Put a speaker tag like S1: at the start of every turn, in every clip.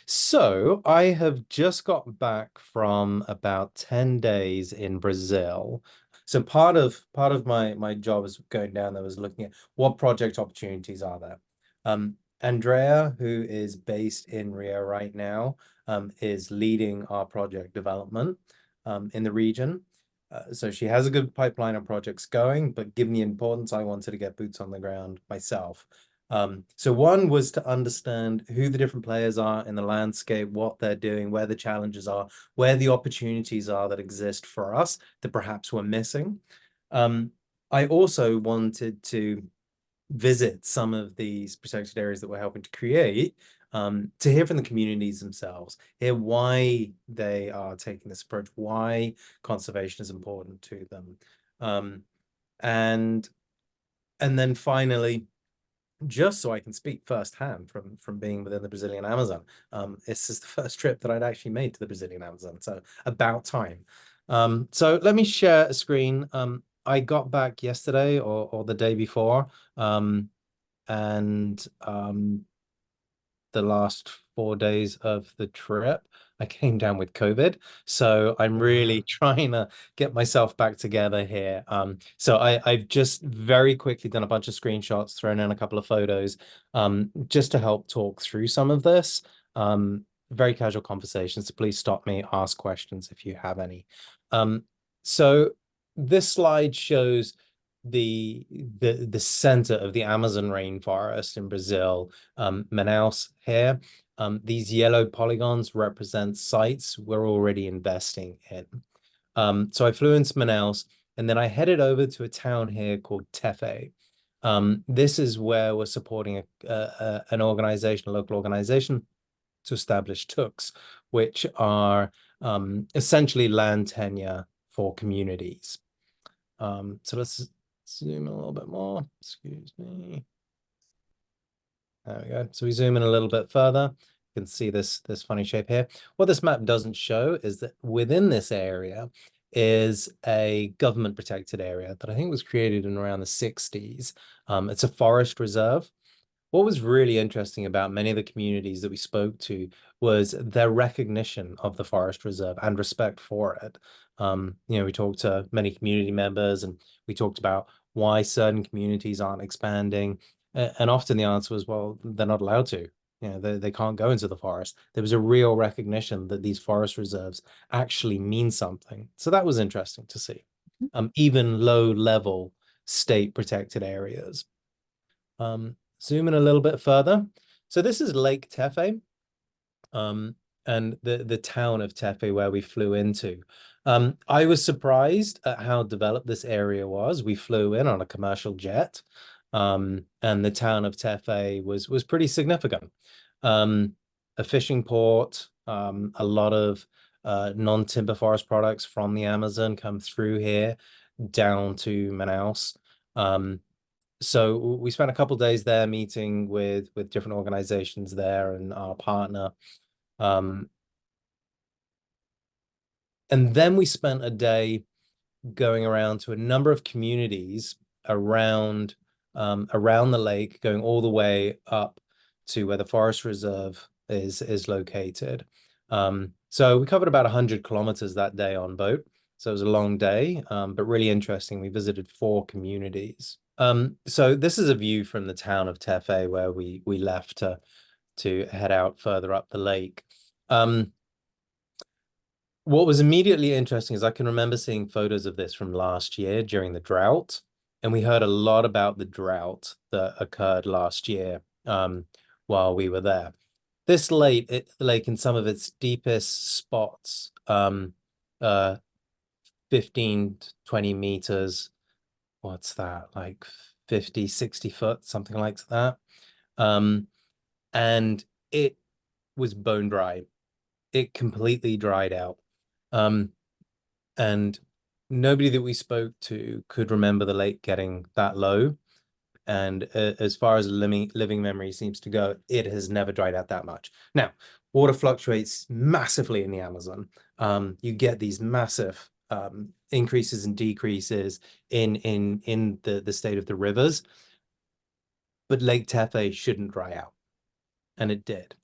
S1: So I have just got back from about 10 days in Brazil. So part of my job is going down there was looking at what project opportunities are there. Andrea, who is based in Rio right now, is leading our project development in the region. So she has a good pipeline of projects going, but given the importance, I wanted to get boots on the ground myself. So one was to understand who the different players are in the landscape, what they're doing, where the challenges are, where the opportunities are that exist for us that perhaps we're missing. Um, I also wanted to visit some of these protected areas that we're helping to create, to hear from the communities themselves, hear why they are taking this approach, why conservation is important to them. Um, and and then finally, just so I can speak firsthand from being within the Brazilian Amazon. This is the first trip that I'd actually made to the Brazilian Amazon, so about time. So let me share a screen. I got back yesterday or the day before, and the last 4 days of the trip, I came down with COVID. So I'm really trying to get myself back together here. So I've just very quickly done a bunch of screenshots, thrown in a couple of photos, just to help talk through some of this. Very casual conversations. So please stop me, ask questions if you have any. So this slide shows the center of the Amazon rainforest in Brazil, Manaus here. These yellow polygons represent sites we're already investing in. So I flew into Manaus, and then I headed over to a town here called Tefé. This is where we're supporting an organization, a local organization, to establish TUCs, which are essentially land tenure for communities. So let's zoom in a little bit more. Excuse me. There we go. So we zoom in a little bit further. You can see this funny shape here. What this map doesn't show is that within this area is a government protected area that I think was created in around the 60s. It's a forest reserve. What was really interesting about many of the communities that we spoke to was their recognition of the forest reserve and respect for it. We talked to many community members, and we talked about why certain communities aren't expanding. And often the answer was, well, they're not allowed to. They can't go into the forest. There was a real recognition that these forest reserves actually mean something. So that was interesting to see. Even low level state protected areas. Zoom in a little bit further. So this is Lake Tefé, and the town of Tefé where we flew into. I was surprised at how developed this area was. We flew in on a commercial jet, and the town of Tefé was pretty significant. A fishing port, a lot of non-timber forest products from the Amazon come through here down to Manaus. So we spent a couple days there meeting with different organizations there and our partner. And then we spent a day going around to a number of communities around the lake, going all the way up to where the forest reserve is located. So we covered about 100 kilometers that day on boat. So it was a long day, but really interesting. We visited 4 communities. So this is a view from the town of Tefé where we left to head out further up the lake. What was immediately interesting is I can remember seeing photos of this from last year during the drought, and we heard a lot about the drought that occurred last year while we were there. This lake in some of its deepest spots, 15 to 20 meters, what's that, like 50, 60 foot, something like that. And it was bone dry. It completely dried out. And nobody that we spoke to could remember the lake getting that low. And as far as living memory seems to go, it has never dried out that much. Now, water fluctuates massively in the Amazon. You get these massive increases and decreases in the state of the rivers, but Lake Tefé shouldn't dry out, and it did.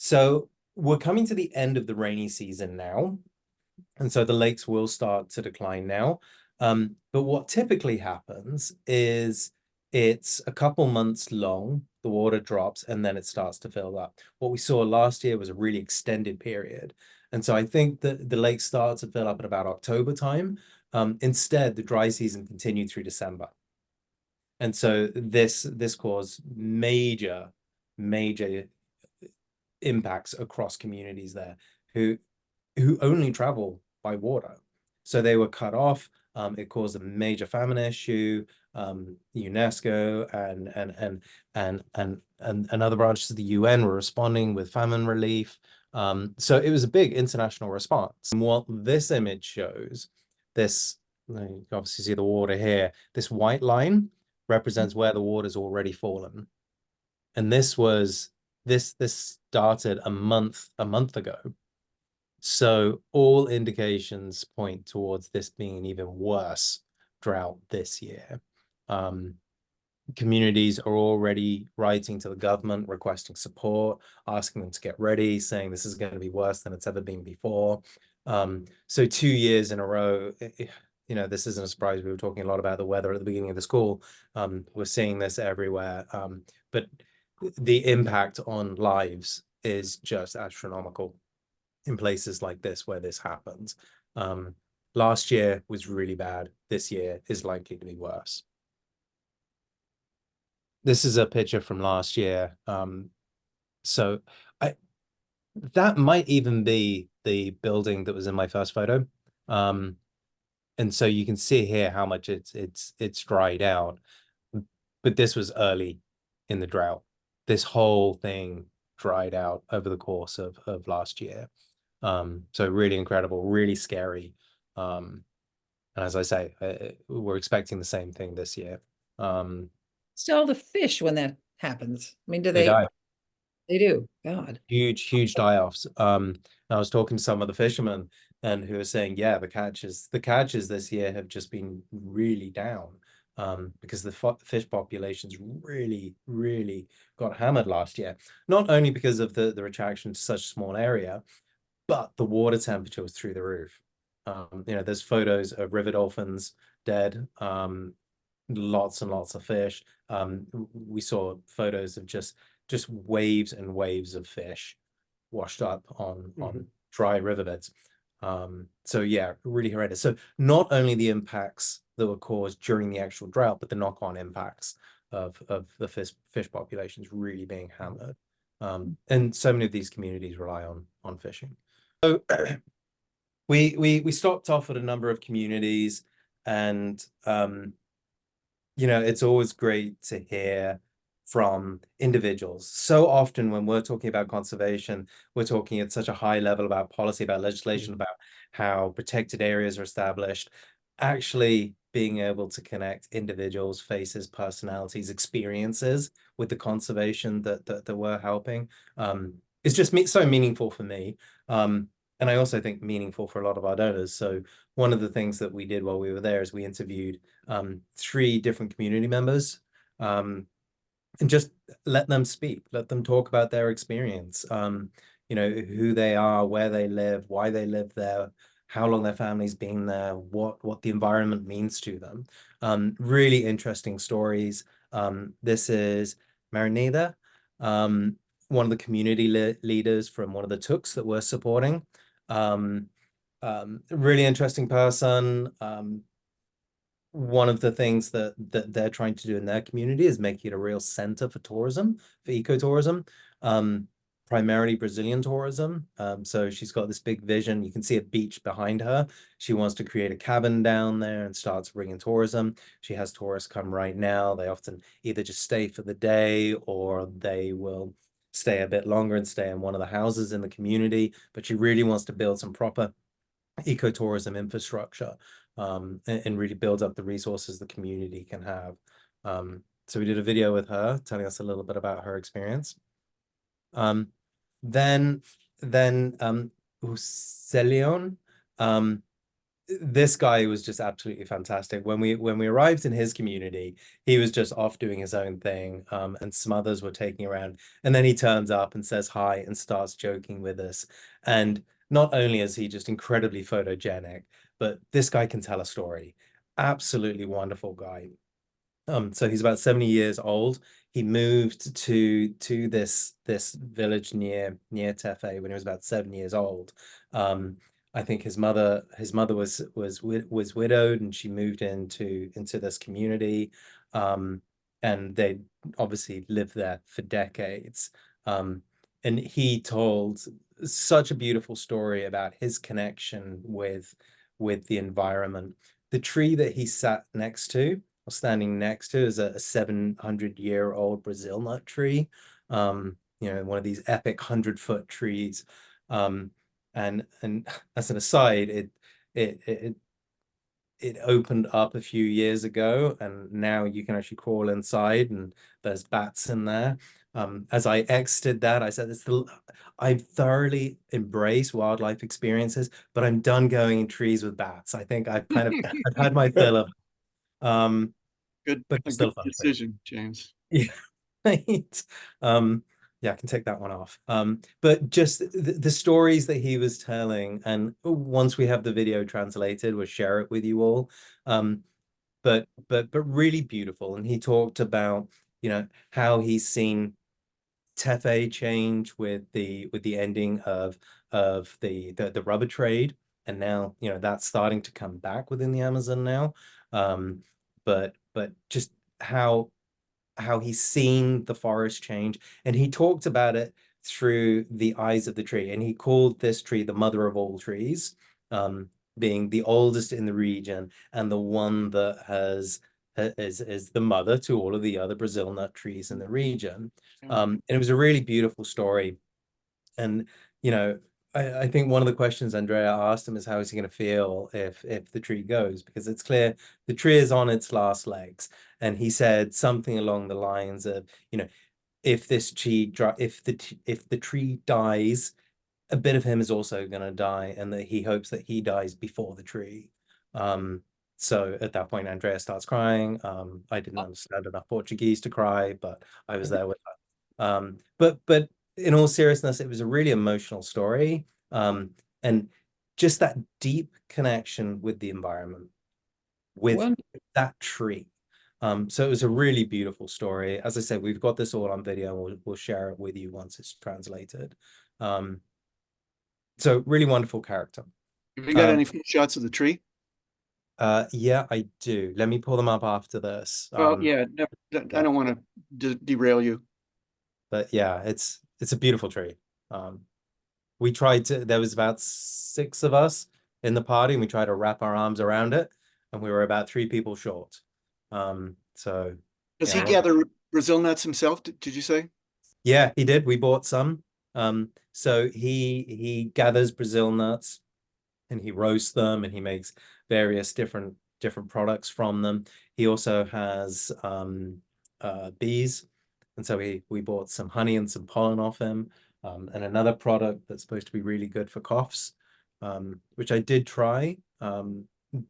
S1: So we're coming to the end of the rainy season now. And so the lakes will start to decline now. But what typically happens is it's a couple months long, the water drops, and then it starts to fill up. What we saw last year was a really extended period. And so I think that the lakes start to fill up at about October time. Instead, the dry season continued through December. And so this caused major impacts across communities there who only travel by water. So they were cut off. It caused a major famine issue. UNESCO and other branches of the UN were responding with famine relief. So it was a big international response. And what this image shows, this, you can obviously see the water here, this white line represents where the water's already fallen. And this started a month ago. So all indications point towards this being an even worse drought this year. Communities are already writing to the government, requesting support, asking them to get ready, saying this is going to be worse than it's ever been before. So 2 years in a row, you know, this isn't a surprise. We were talking a lot about the weather at the beginning of the school. We're seeing this everywhere. But the impact on lives is just astronomical in places like this where this happens. Last year was really bad. This year is likely to be worse. This is a picture from last year. So that might even be the building that was in my first photo. And so you can see here how much it's dried out. But this was early in the drought. This whole thing dried out over the course of last year. So really incredible, really scary. And as I say, we're expecting the same thing this year.
S2: Still the fish when that happens. I mean, do
S1: They
S2: they?
S1: die.
S2: They do. God.
S1: Huge die-offs. I was talking to some of the fishermen and who were saying, yeah, the catches this year have just been really down. Because the fish populations really got hammered last year. Not only because of the retraction to such a small area, but the water temperature was through the roof. You know, there's photos of river dolphins dead, lots and lots of fish. We saw photos of just waves and waves of fish washed up on dry riverbeds. So yeah, really horrendous. So not only the impacts that were caused during the actual drought, but the knock-on impacts of the fish populations really being hammered. And so many of these communities rely on fishing. So we stopped off at a number of communities, and you know, it's always great to hear from individuals. So often when we're talking about conservation, we're talking at such a high level about policy, about legislation, about how protected areas are established. Actually being able to connect individuals, faces, personalities, experiences with the conservation that we're helping is just so meaningful for me. And I also think meaningful for a lot of our donors. So one of the things that we did while we were there is we interviewed 3 different community members, and just let them speak, let them talk about their experience, you know, who they are, where they live, why they live there, how long their family's been there, what the environment means to them. Really interesting stories. This is Marinida, one of the community leaders from one of the Tooks that we're supporting. Really interesting person. One of the things that they're trying to do in their community is make it a real center for tourism, for ecotourism, primarily Brazilian tourism. So she's got this big vision. You can see a beach behind her. She wants to create a cabin down there and starts bringing tourism. She has tourists come right now. They often either just stay for the day or they will stay a bit longer and stay in one of the houses in the community. But she really wants to build some proper ecotourism infrastructure, and really build up the resources the community can have. So we did a video with her telling us a little bit about her experience. Then Celion, this guy was just absolutely fantastic. When we arrived in his community, he was just off doing his own thing, and some others were taking around. And then he turns up and says hi and starts joking with us. And not only is he just incredibly photogenic, but this guy can tell a story. Absolutely wonderful guy. So he's about 70 years old. He moved to this village near Tefé when he was about 7 years old. I think his mother was widowed, and she moved into this community. Um, and they obviously lived there for decades. Um, and he told such a beautiful story about his connection with the environment. The tree that he sat next to, or standing next to, is a 700-year-old Brazil nut tree. One of these epic 100-foot trees. Um, and as an aside, it it it opened up a few years ago, and now you can actually crawl inside, and there's bats in there. As I exited that, I said, I thoroughly embrace wildlife experiences, but I'm done going in trees with bats. I think I've had my fill of um, but
S3: A
S1: it's
S3: good
S1: still fun for me.
S3: decision, James.
S1: Yeah, right. Yeah, I can take that one off. But just the stories that he was telling, and once we have the video translated, we'll share it with you all. Um, but really beautiful. And he talked about, how he's seen Tefé change with the ending of the rubber trade, and now that's starting to come back within the Amazon now. But just how he's seen the forest change, and he talked about it through the eyes of the tree, and he called this tree the mother of all trees, being the oldest in the region and the one that is the mother to all of the other Brazil nut trees in the region.
S3: Yeah.
S1: And it was a really beautiful story. And you know, I think one of the questions Andrea asked him is, how is he going to feel if the tree goes? Because it's clear the tree is on its last legs. And he said something along the lines of, if this tree if the tree dies, a bit of him is also going to die, and that he hopes that he dies before the tree. Um, so at that point, Andrea starts crying. I didn't understand enough Portuguese to cry, but I was there with her. But in all seriousness, it was a really emotional story. And just that deep connection with the environment, with
S2: One,
S1: that tree. So it was a really beautiful story. As I said, we've got this all on video, and we'll share it with you once it's translated. Um, so really wonderful character.
S3: Have you got
S1: Um,
S3: any shots of the tree?
S1: yeah, I do. Let me pull them up after this.
S3: Well, yeah, I
S1: Yeah,
S3: don't want to derail you.
S1: but yeah, it's a beautiful tree. Um, we tried to. There was about 6 of us in the party, and we tried to wrap our arms around it, and we were about 3 people short. So
S3: Does
S1: yeah,
S3: he gather Brazil nuts himself? Did you say?
S1: yeah, he did. We bought some. So he gathers Brazil nuts, and he roasts them, and he makes various different products from them. He also has bees, and so we bought some honey and some pollen off him, and another product that's supposed to be really good for coughs, which I did try.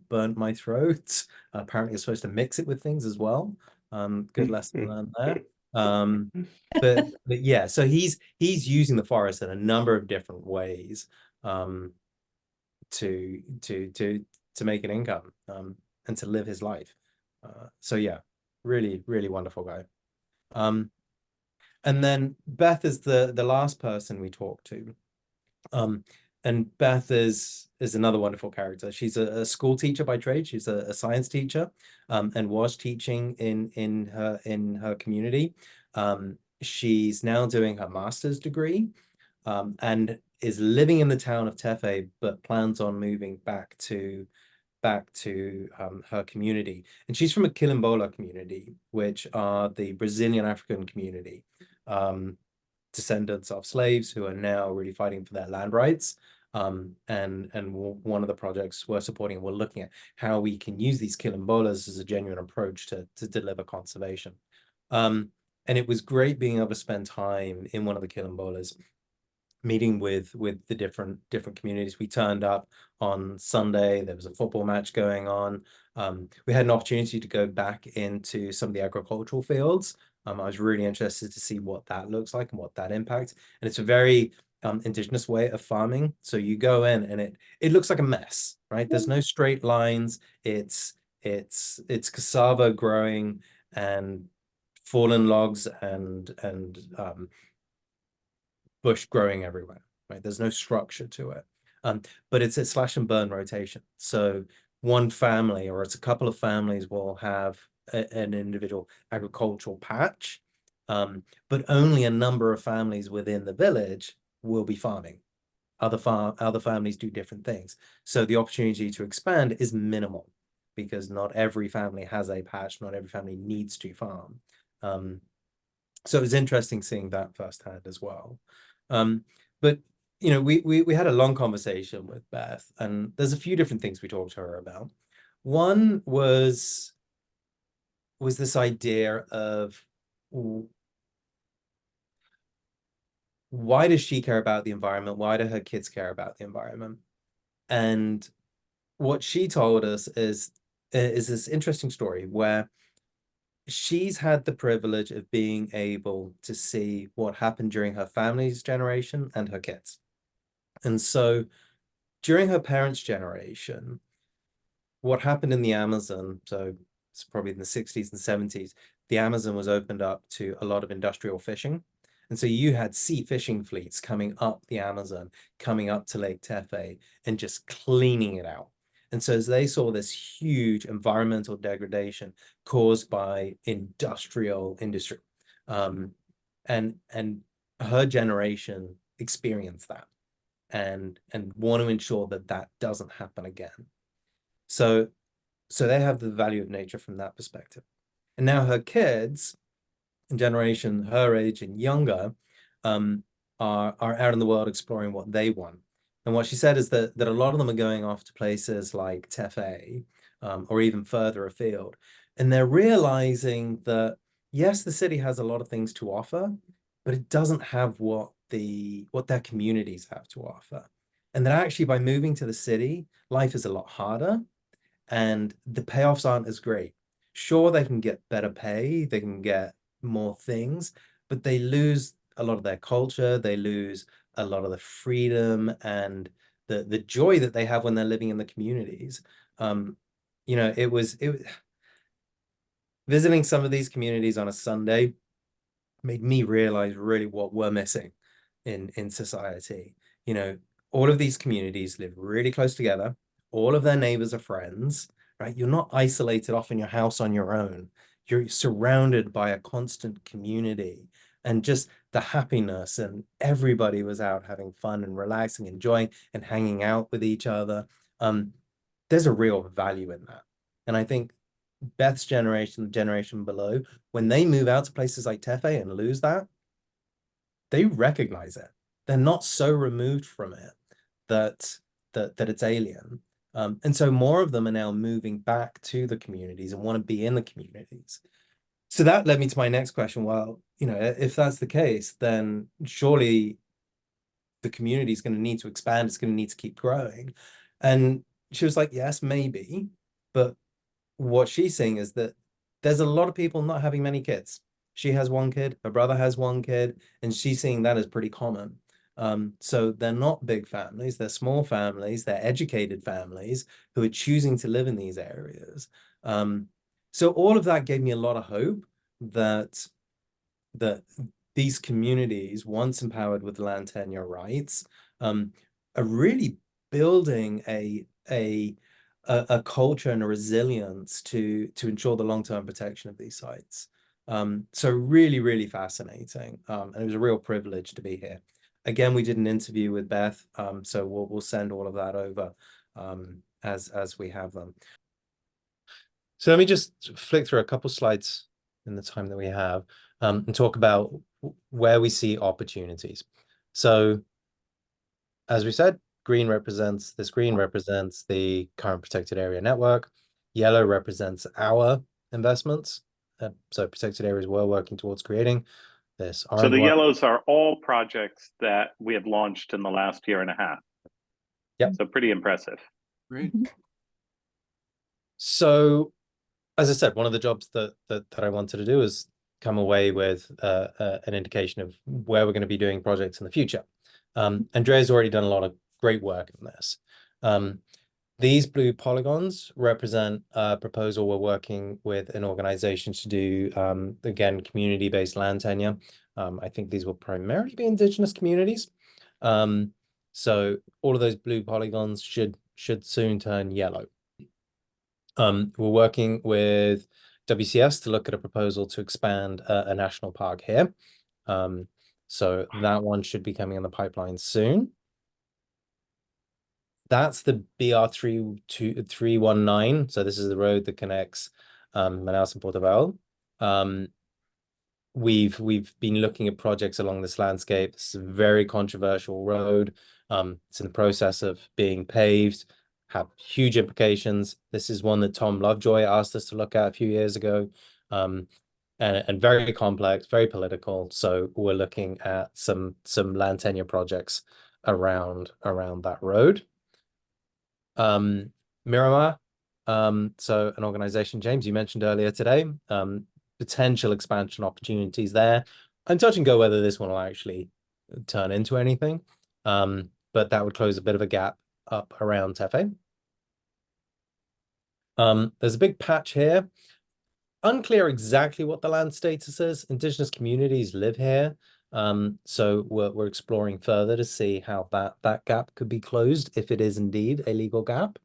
S1: Burnt my throat. Apparently, you're supposed to mix it with things as well. Good lesson learned there. But yeah, so he's using the forest in a number of different ways. Um, to make an income, and to live his life. So yeah, really, really wonderful guy. Um, and then Beth is the last person we talked to. Um, and Beth is another wonderful character. She's a school teacher by trade. She's a science teacher, and was teaching in her community. She's now doing her master's degree, and is living in the town of Tefé, but plans on moving back to her community. And she's from a Quilombola community, which are the Brazilian African community, descendants of slaves who are now really fighting for their land rights. And one of the projects we're supporting, we're looking at how we can use these quilombolas as a genuine approach to deliver conservation. And it was great being able to spend time in one of the quilombolas, meeting with the different communities. We turned up on Sunday. There was a football match going on. We had an opportunity to go back into some of the agricultural fields. I was really interested to see what that looks like and what that impacts. And it's a very indigenous way of farming. So you go in and it looks like a mess, right? There's no straight lines. It's cassava growing and fallen logs and bush growing everywhere, right? There's no structure to it. But it's a slash and burn rotation. So one family or it's a couple of families will have an individual agricultural patch, but only a number of families within the village will be farming. Other families do different things. So the opportunity to expand is minimal because not every family has a patch, not every family needs to farm. So it was interesting seeing that firsthand as well. But you know, we had a long conversation with Beth, and there's a few different things we talked to her about. One was this idea of why does she care about the environment? Why do her kids care about the environment? And what she told us is this interesting story where she's had the privilege of being able to see what happened during her family's generation and her kids. And so during her parents' generation, what happened in the Amazon, so it's probably in the 60s and 70s, the Amazon was opened up to a lot of industrial fishing. And so you had sea fishing fleets coming up the Amazon, coming up to Lake Tefé and just cleaning it out. And so as they saw this huge environmental degradation caused by industrial industry, and her generation experienced that and want to ensure that that doesn't happen again. So they have the value of nature from that perspective. And now her kids, generation her age and younger, are out in the world exploring what they want. And what she said is that a lot of them are going off to places like Tefé, or even further afield. And they're realizing that, yes, the city has a lot of things to offer, but it doesn't have what their communities have to offer. And that actually by moving to the city, life is a lot harder and the payoffs aren't as great. Sure, they can get better pay, they can get more things, but they lose a lot of their culture, they lose a lot of the freedom and the joy that they have when they're living in the communities. You know, it was visiting some of these communities on a Sunday made me realize really what we're missing in society. You know, all of these communities live really close together. All of their neighbors are friends, right? You're not isolated off in your house on your own. You're surrounded by a constant community and just the happiness, and everybody was out having fun and relaxing, enjoying and hanging out with each other. There's a real value in that. And I think Beth's generation, the generation below, when they move out to places like Tefe and lose that, they recognize it. They're not so removed from it that it's alien. And so more of them are now moving back to the communities and want to be in the communities. So that led me to my next question. Well, you know, if that's the case, then surely the community is going to need to expand. It's going to need to keep growing. And she was like, yes, maybe. But what she's saying is that there's a lot of people not having many kids. She has one kid, her brother has one kid, and she's seeing that as pretty common. So they're not big families, they're small families, they're educated families who are choosing to live in these areas. So all of that gave me a lot of hope that these communities, once empowered with land tenure rights, are really building a culture and a resilience to ensure the long-term protection of these sites. So really, really fascinating. And it was a real privilege to be here. Again, we did an interview with Beth, so we'll send all of that over as we have them. So let me just flick through a couple slides in the time that we have, and talk about where we see opportunities. So as we said, green represents the current protected area network. Yellow represents our investments. So protected areas we're working towards creating. this
S4: So
S1: aren't
S4: the
S1: one.
S4: yellows are all projects that we have launched in the last year and a half.
S1: Yep.
S4: So pretty impressive.
S3: Great.
S1: So, as I said, one of the jobs that I wanted to do is come away with an indication of where we're going to be doing projects in the future. Andrea's already done a lot of great work in this. These blue polygons represent a proposal we're working with an organization to do, again, community-based land tenure. I think these will primarily be indigenous communities. So all of those blue polygons should soon turn yellow. We're working with WCS to look at a proposal to expand a national park here. So that one should be coming in the pipeline soon. That's the BR319. So this is the road that connects Manaus and Porto. We've been looking at projects along this landscape. This is a very controversial road. It's in the process of being paved, have huge implications. This is one that Tom Lovejoy asked us to look at a few years ago, and very complex, very political. So we're looking at some land tenure projects around that road. Miramar, so an organization, James, you mentioned earlier today, potential expansion opportunities there. I'm touch and go whether this one will actually turn into anything, but that would close a bit of a gap up around Tefé. There's a big patch here. Unclear exactly what the land status is. Indigenous communities live here. So we're exploring further to see how that gap could be closed if it is indeed a legal gap.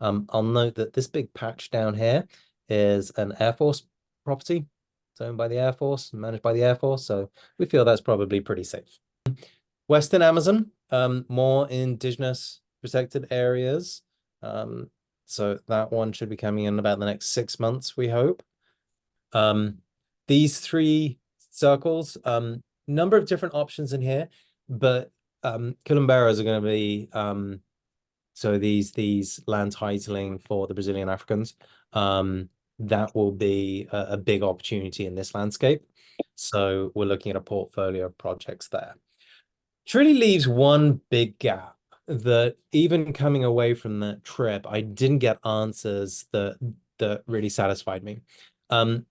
S1: I'll note that this big patch down here is an Air Force property. It's owned by the Air Force, managed by the Air Force. So we feel that's probably pretty safe. Western Amazon, more indigenous protected areas. So that one should be coming in about the next 6 months, we hope. These three circles, number of different options in here, but Quilomberas are going to be so these land titling for the Brazilian Africans, that will be a big opportunity in this landscape. So we're looking at a portfolio of projects there. Which really leaves one big gap that even coming away from that trip, I didn't get answers that really satisfied me.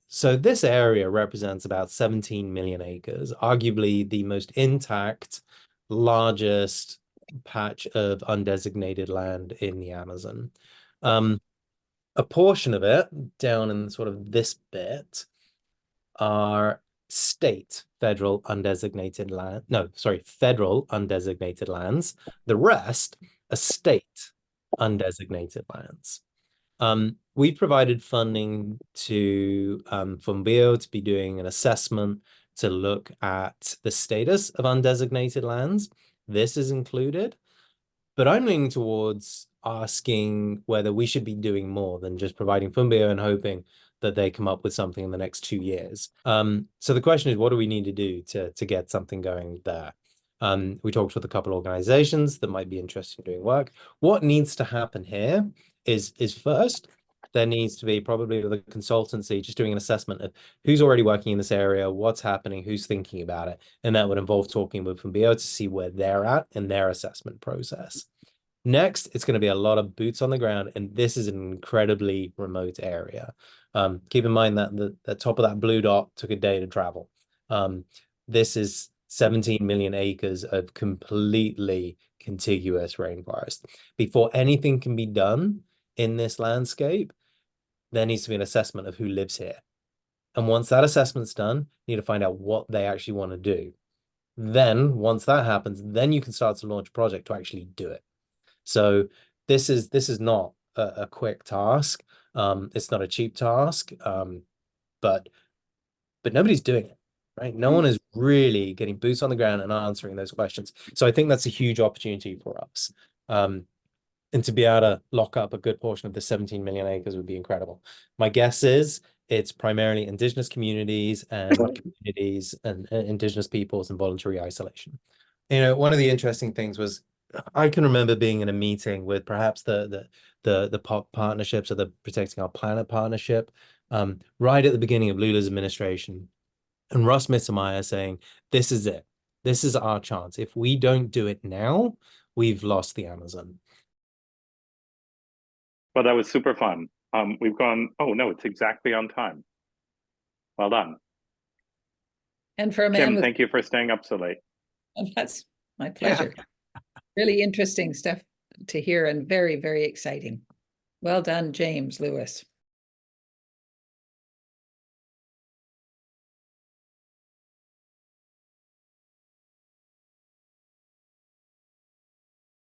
S1: So this area represents about 17 million acres, arguably the most intact, largest patch of undesignated land in the Amazon. A portion of it down in sort of this bit are federal undesignated lands. The rest are state undesignated lands. We provided funding to Fumbio to be doing an assessment to look at the status of undesignated lands. This is included, but I'm leaning towards asking whether we should be doing more than just providing Fumbio and hoping that they come up with something in the next 2 years. So the question is, what do we need to do to get something going there? We talked with a couple of organizations that might be interested in doing work. What needs to happen here is first, there needs to be probably with a consultancy just doing an assessment of who's already working in this area, what's happening, who's thinking about it. And that would involve talking with Fumbio to see where they're at in their assessment process. Next, it's going to be a lot of boots on the ground, and this is an incredibly remote area. Keep in mind that the top of that blue dot took a day to travel. This is 17 million acres of completely contiguous rainforest. Before anything can be done in this landscape, there needs to be an assessment of who lives here. And once that assessment's done, you need to find out what they actually want to do. Then, once that happens, then you can start to launch a project to actually do it. So this is not a quick task. It's not a cheap task, but nobody's doing it, right? No one is really getting boots on the ground and answering those questions. So I think that's a huge opportunity for us. And to be able to lock up a good portion of the 17 million acres would be incredible. My guess is it's primarily indigenous communities and indigenous peoples and voluntary isolation. You know, one of the interesting things was I can remember being in a meeting with perhaps the partnerships or the Protecting Our Planet partnership, right at the beginning of Lula's administration. And Russ Mittermeier saying, this is it. This is our chance. If we don't do it now, we've lost the Amazon.
S4: Well, that was super fun. We've gone, oh no, it's exactly on time. Well done.
S2: And for a man
S4: Kim,
S2: with,
S4: thank you for staying up so late.
S2: that's my pleasure. Really interesting stuff to hear and very, very exciting. Well done, James Lewis.